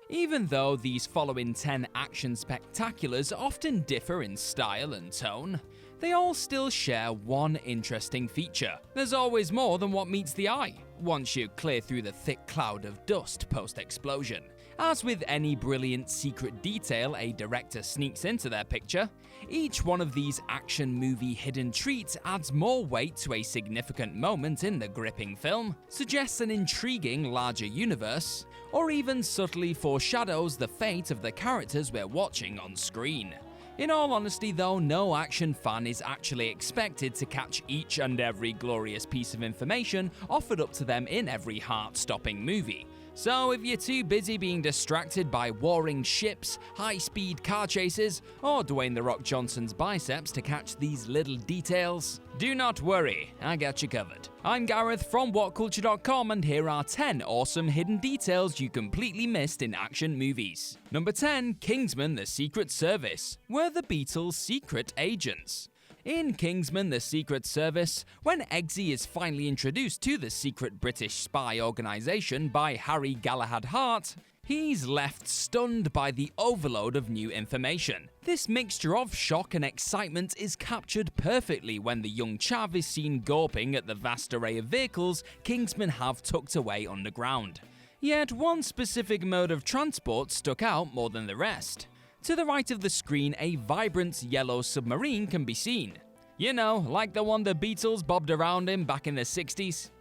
Even though these following 10 action spectaculars often differ in style and tone, they all still share one interesting feature. There's always more than what meets the eye, once you clear through the thick cloud of dust post-explosion. As with any brilliant secret detail a director sneaks into their picture, each one of these action movie hidden treats adds more weight to a significant moment in the gripping film, suggests an intriguing larger universe, or even subtly foreshadows the fate of the characters we're watching on screen. In all honesty though, no action fan is actually expected to catch each and every glorious piece of information offered up to them in every heart-stopping movie. So if you're too busy being distracted by warring ships, high-speed car chases, or Dwayne "The Rock" Johnson's biceps to catch these little details, do not worry, I got you covered. I'm Gareth from WhatCulture.com, and here are 10 awesome hidden details you completely missed in action movies. Number 10. Kingsman: The Secret Service. Were the Beatles secret agents? In Kingsman: The Secret Service, when Eggsy is finally introduced to the secret British spy organisation by Harry Galahad Hart, he's left stunned by the overload of new information. This mixture of shock and excitement is captured perfectly when the young chav is seen gawping at the vast array of vehicles Kingsmen have tucked away underground. Yet one specific mode of transport stuck out more than the rest. To the right of the screen, a vibrant yellow submarine can be seen. You know, like the one the Beatles bobbed around in back in the 60s.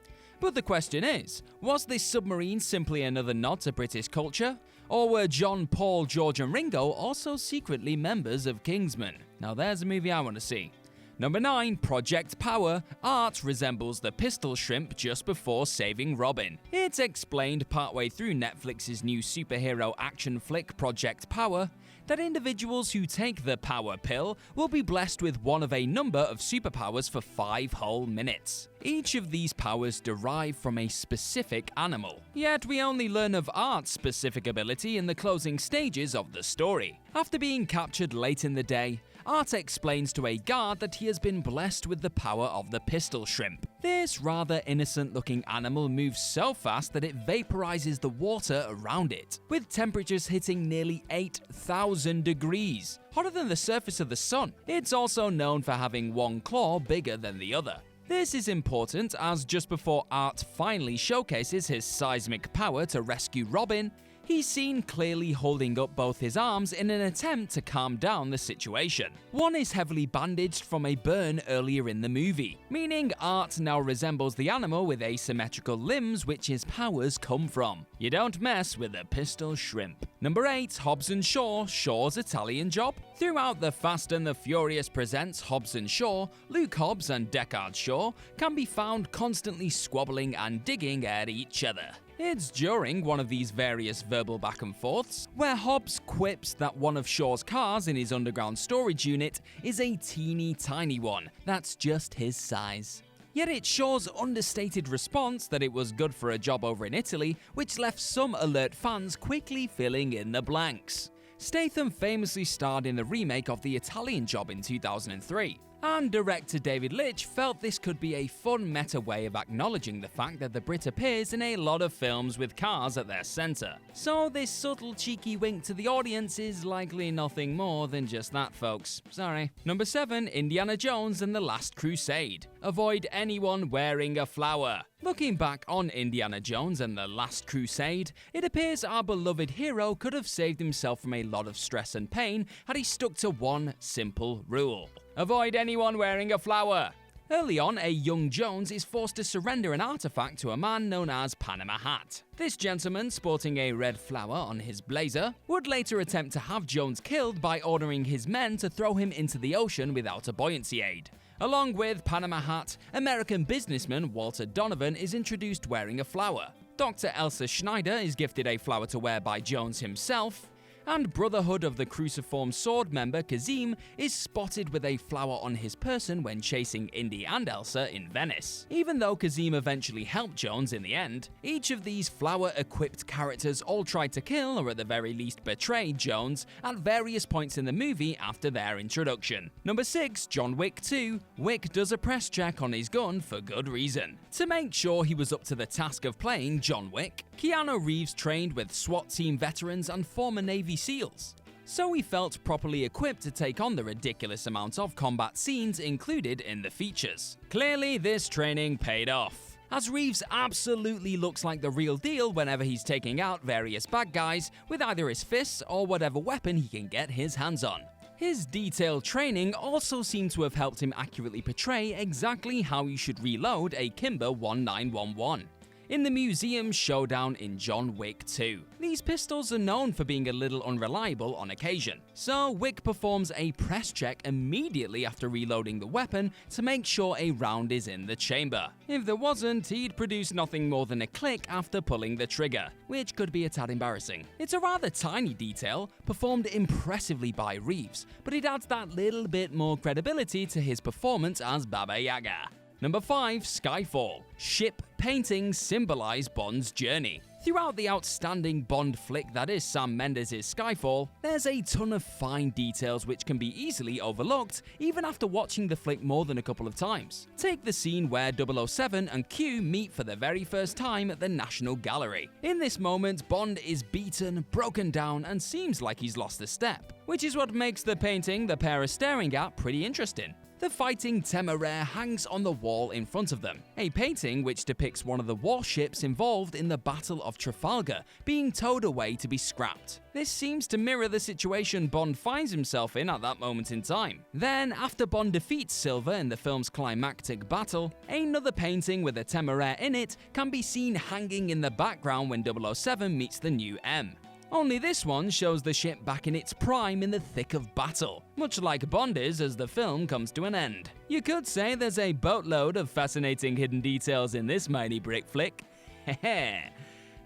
But the question is, was this submarine simply another nod to British culture? Or were John, Paul, George and Ringo also secretly members of Kingsman? Now there's a movie I want to see. Number 9. Project Power. Art resembles the pistol shrimp just before saving Robin. It's explained partway through Netflix's new superhero action flick Project Power that individuals who take the power pill will be blessed with one of a number of superpowers for 5 whole minutes. Each of these powers derive from a specific animal. Yet we only learn of Art's specific ability in the closing stages of the story. After being captured late in the day, Art explains to a guard that he has been blessed with the power of the pistol shrimp. This rather innocent-looking animal moves so fast that it vaporizes the water around it, with temperatures hitting nearly 8,000 degrees, hotter than the surface of the sun. It's also known for having one claw bigger than the other. This is important as just before Art finally showcases his seismic power to rescue Robin, he's seen clearly holding up both his arms in an attempt to calm down the situation. One is heavily bandaged from a burn earlier in the movie, meaning Art now resembles the animal with asymmetrical limbs which his powers come from. You don't mess with a pistol shrimp. Number 8. Hobbs Shaw, Shaw's Italian Job. Throughout the Fast and the Furious Presents Hobbs & Shaw, Luke Hobbs and Deckard Shaw can be found constantly squabbling and digging at each other. It's during one of these various verbal back and forths where Hobbs quips that one of Shaw's cars in his underground storage unit is a teeny tiny one that's just his size. Yet it's Shaw's understated response that it was good for a job over in Italy, which left some alert fans quickly filling in the blanks. Statham famously starred in the remake of The Italian Job in 2003, and director David Leitch felt this could be a fun meta way of acknowledging the fact that the Brit appears in a lot of films with cars at their centre. So this subtle cheeky wink to the audience is likely nothing more than just that, folks. Sorry. Number 7. Indiana Jones and the Last Crusade. Avoid anyone wearing a flower. Looking back on Indiana Jones and the Last Crusade, it appears our beloved hero could have saved himself from a lot of stress and pain had he stuck to one simple rule. Avoid anyone wearing a flower. Early on, a young Jones is forced to surrender an artifact to a man known as Panama Hat. This gentleman, sporting a red flower on his blazer, would later attempt to have Jones killed by ordering his men to throw him into the ocean without a buoyancy aid. Along with Panama Hat, American businessman Walter Donovan is introduced wearing a flower. Dr. Elsa Schneider is gifted a flower to wear by Jones himself, And Brotherhood of the Cruciform Sword member Kazim is spotted with a flower on his person when chasing Indy and Elsa in Venice. Even though Kazim eventually helped Jones in the end, each of these flower-equipped characters all tried to kill or at the very least betray Jones at various points in the movie after their introduction. Number 6, John Wick 2. Wick does a press check on his gun for good reason. To make sure he was up to the task of playing John Wick, Keanu Reeves trained with SWAT team veterans and former Navy SEALs, so he felt properly equipped to take on the ridiculous amount of combat scenes included in the features. Clearly, this training paid off, as Reeves absolutely looks like the real deal whenever he's taking out various bad guys with either his fists or whatever weapon he can get his hands on. His detailed training also seemed to have helped him accurately portray exactly how you should reload a Kimber 1911 in the museum showdown in John Wick 2. These pistols are known for being a little unreliable on occasion, so Wick performs a press check immediately after reloading the weapon to make sure a round is in the chamber. If there wasn't, he'd produce nothing more than a click after pulling the trigger, which could be a tad embarrassing. It's a rather tiny detail, performed impressively by Reeves, but it adds that little bit more credibility to his performance as Baba Yaga. Number 5, Skyfall. Ship paintings symbolize Bond's journey. Throughout the outstanding Bond flick that is Sam Mendes' Skyfall, there's a ton of fine details which can be easily overlooked even after watching the flick more than a couple of times. Take the scene where 007 and Q meet for the very first time at the National Gallery. In this moment, Bond is beaten, broken down, and seems like he's lost a step, which is what makes the painting the pair are staring at pretty interesting. The fighting Temeraire hangs on the wall in front of them, a painting which depicts one of the warships involved in the Battle of Trafalgar being towed away to be scrapped. This seems to mirror the situation Bond finds himself in at that moment in time. Then, after Bond defeats Silver in the film's climactic battle, another painting with a Temeraire in it can be seen hanging in the background when 007 meets the new M. Only this one shows the ship back in its prime in the thick of battle, much like Bond is as the film comes to an end. You could say there's a boatload of fascinating hidden details in this mighty brick flick. Heh.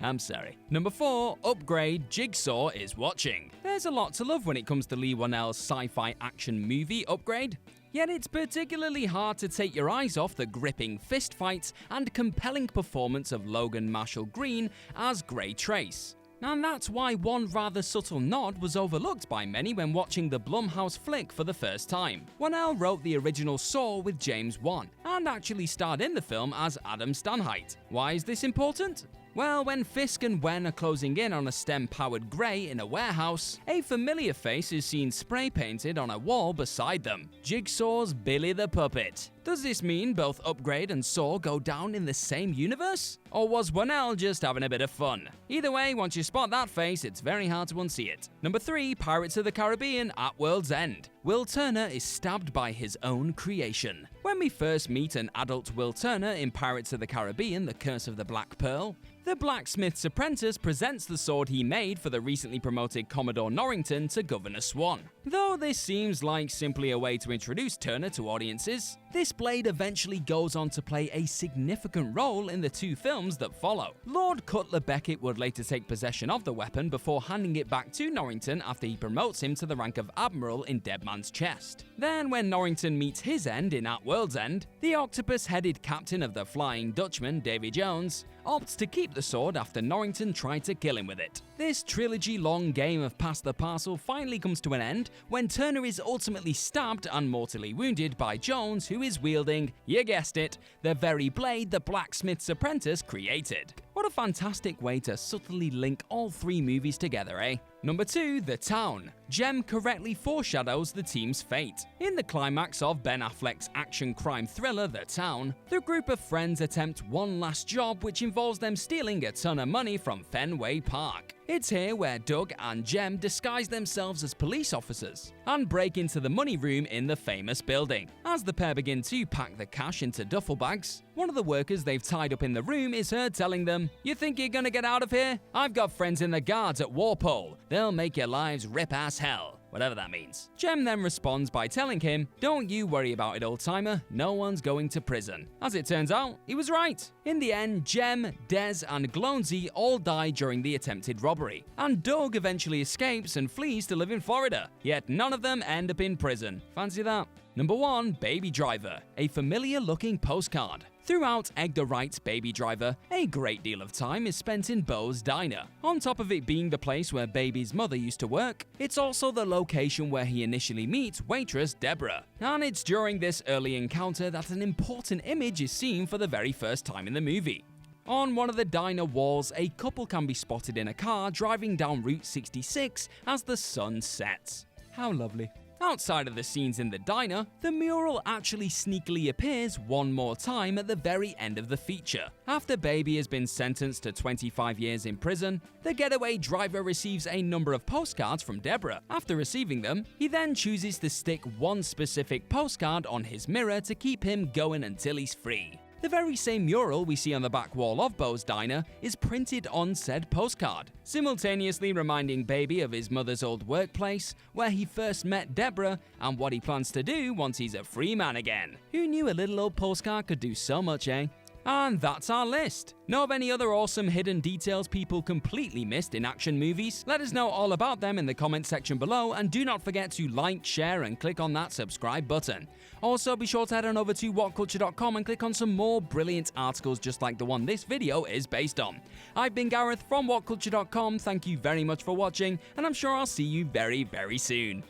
I'm sorry. Number 4, Upgrade. Jigsaw is watching. There's a lot to love when it comes to Leigh Whannell's sci-fi action movie Upgrade. Yet it's particularly hard to take your eyes off the gripping fistfights and compelling performance of Logan Marshall Green as Gray Trace. And that's why one rather subtle nod was overlooked by many when watching the Blumhouse flick for the first time. Whannell wrote the original Saw with James Wan, and actually starred in the film as Adam Stanheidt. Why is this important? Well, when Fisk and Wen are closing in on a STEM-powered Grey in a warehouse, a familiar face is seen spray-painted on a wall beside them. Jigsaw's Billy the Puppet. Does this mean both Upgrade and Saw go down in the same universe? Or was Whannell just having a bit of fun? Either way, once you spot that face, it's very hard to unsee it. Number 3, Pirates of the Caribbean at World's End. Will Turner is stabbed by his own creation. When we first meet an adult Will Turner in Pirates of the Caribbean: The Curse of the Black Pearl, the blacksmith's apprentice presents the sword he made for the recently promoted Commodore Norrington to Governor Swan. Though this seems like simply a way to introduce Turner to audiences, this blade eventually goes on to play a significant role in the 2 films that follow. Lord Cutler Beckett would later take possession of the weapon before handing it back to Norrington after he promotes him to the rank of Admiral in Dead Man's Chest. Then when Norrington meets his end in At World's End, the octopus-headed captain of the Flying Dutchman, Davy Jones, opts to keep the sword after Norrington tried to kill him with it. This trilogy-long game of pass the parcel finally comes to an end when Turner is ultimately stabbed and mortally wounded by Jones, who is wielding, you guessed it, the very blade the blacksmith's apprentice created. What a fantastic way to subtly link all 3 movies together, eh? Number 2, The Town. Jem correctly foreshadows the team's fate. In the climax of Ben Affleck's action crime thriller The Town, the group of friends attempt one last job which involves them stealing a ton of money from Fenway Park. It's here where Doug and Jem disguise themselves as police officers and break into the money room in the famous building. As the pair begin to pack the cash into duffel bags, one of the workers they've tied up in the room is heard telling them, "You think you're gonna get out of here? I've got friends in the guards at Warpole. They'll make your lives rip as hell." whatever that means. Jem then responds by telling him, "Don't you worry about it, old-timer, no one's going to prison." As it turns out, he was right. In the end, Jem, Des, and Glownsy all die during the attempted robbery, and Doug eventually escapes and flees to live in Florida, yet none of them end up in prison. Fancy that. Number 1. Baby Driver, a familiar-looking postcard. Throughout Edgar Wright's Baby Driver, a great deal of time is spent in Bo's diner. On top of it being the place where Baby's mother used to work, it's also the location where he initially meets waitress Deborah. And it's during this early encounter that an important image is seen for the very first time in the movie. On one of the diner walls, a couple can be spotted in a car driving down Route 66 as the sun sets. How lovely. Outside of the scenes in the diner, the mural actually sneakily appears one more time at the very end of the feature. After Baby has been sentenced to 25 years in prison, the getaway driver receives a number of postcards from Deborah. After receiving them, he then chooses to stick one specific postcard on his mirror to keep him going until he's free. The very same mural we see on the back wall of Bo's diner is printed on said postcard, simultaneously reminding Baby of his mother's old workplace, where he first met Deborah, and what he plans to do once he's a free man again. Who knew a little old postcard could do so much, eh? And that's our list. Know of any other awesome hidden details people completely missed in action movies? Let us know all about them in the comment section below, and do not forget to like, share, and click on that subscribe button. Also, be sure to head on over to whatculture.com and click on some more brilliant articles just like the one this video is based on. I've been Gareth from whatculture.com, thank you very much for watching, and I'm sure I'll see you very, very soon.